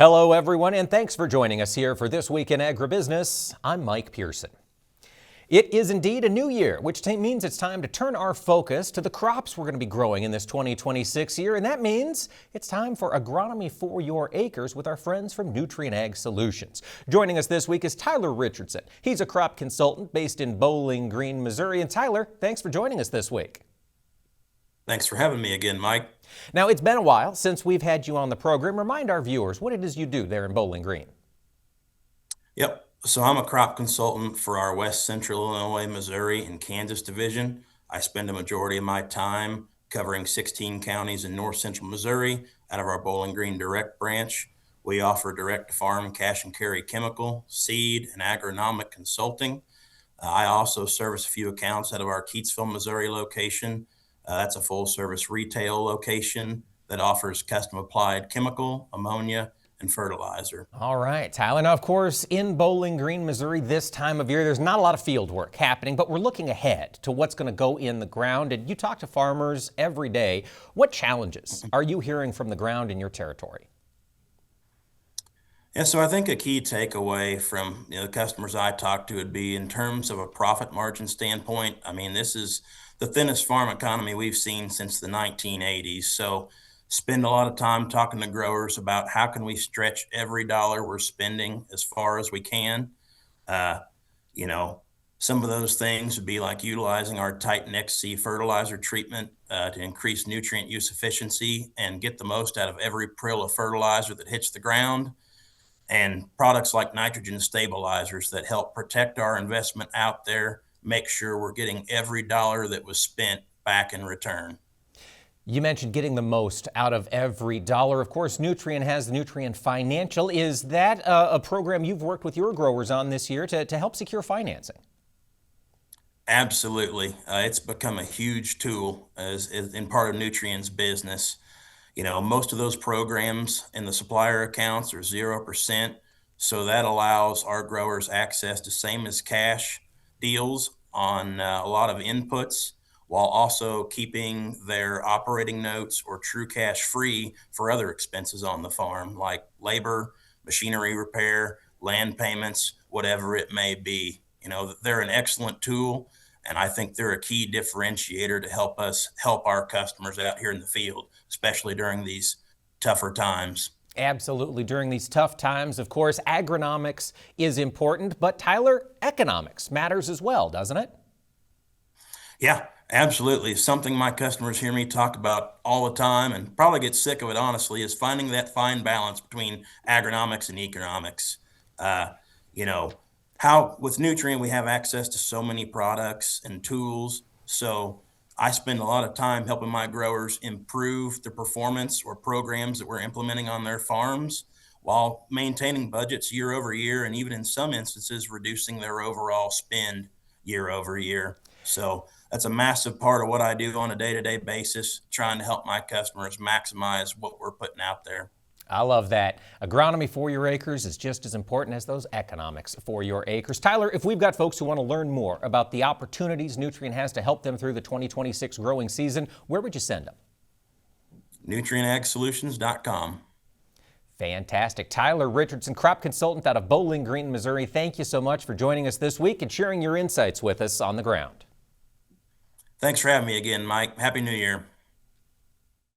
Hello, everyone, and thanks for joining us here for This Week in Agribusiness. I'm Mike Pearson. It is indeed a new year, which means it's time to turn our focus to the crops we're going to be growing in this 2026 year, and that means it's time for Agronomy for Your Acres with our friends from Nutrien Ag Solutions. Joining us this week is Tyler Richardson. He's a crop consultant based in Bowling Green, Missouri. And Tyler, thanks for joining us this week. Thanks for having me again, Mike. Now, it's been a while since we've had you on the program. Remind our viewers what it is you do there in Bowling Green. Yep. So I'm a crop consultant for our West Central Illinois, Missouri, and Kansas division. I spend a majority of my time covering 16 counties in North Central Missouri out of our Bowling Green direct branch. We offer direct-to-farm cash and carry chemical, seed, and agronomic consulting. I also service a few accounts out of our Keatsville, Missouri location. That's a full-service retail location that offers custom-applied chemical, ammonia, and fertilizer. All right, Tyler. Now, of course, in Bowling Green, Missouri, this time of year, there's not a lot of field work happening, but we're looking ahead to what's going to go in the ground. And you talk to farmers every day. What challenges are you hearing from the ground in your territory? Yeah, so I think a key takeaway from the customers I talk to would be in terms of a profit margin standpoint. I mean, this is the thinnest farm economy we've seen since the 1980s. So spend a lot of time talking to growers about how can we stretch every dollar we're spending as far as we can. Uh, you know, some of those things would be like utilizing our Titan XC fertilizer treatment to increase nutrient use efficiency and get the most out of every prill of fertilizer that hits the ground, and products like nitrogen stabilizers that help protect our investment out there, make sure we're getting every dollar that was spent back in return. You mentioned getting the most out of every dollar. Of course, Nutrien has the Nutrien Financial. Is that a program you've worked with your growers on this year to help secure financing? Absolutely. It's become a huge tool as in part of Nutrien's business. You know, most of those programs in the supplier accounts are 0%. So that allows our growers access to same as cash deals on a lot of inputs, while also keeping their operating notes or true cash free for other expenses on the farm, like labor, machinery repair, land payments, whatever it may be. You know, they're an excellent tool, and I think they're a key differentiator to help us help our customers out here in the field, especially during these tougher times. Absolutely. During these tough times, of course, agronomics is important, but Tyler, economics matters as well, doesn't it? Yeah, absolutely. Something my customers hear me talk about all the time and probably get sick of it, honestly, is finding that fine balance between agronomics and economics. Uh, you know, how with Nutrien, we have access to so many products and tools. So I spend a lot of time helping my growers improve the performance or programs that we're implementing on their farms while maintaining budgets year over year, and even in some instances, reducing their overall spend year over year. So that's a massive part of what I do on a day-to-day basis, trying to help my customers maximize what we're putting out there. I love that. Agronomy for your acres is just as important as those economics for your acres. Tyler, if we've got folks who want to learn more about the opportunities Nutrien has to help them through the 2026 growing season, where would you send them? NutrienAgSolutions.com. Fantastic. Tyler Richardson, crop consultant out of Bowling Green, Missouri. Thank you so much for joining us this week and sharing your insights with us on the ground. Thanks for having me again, Mike. Happy New Year.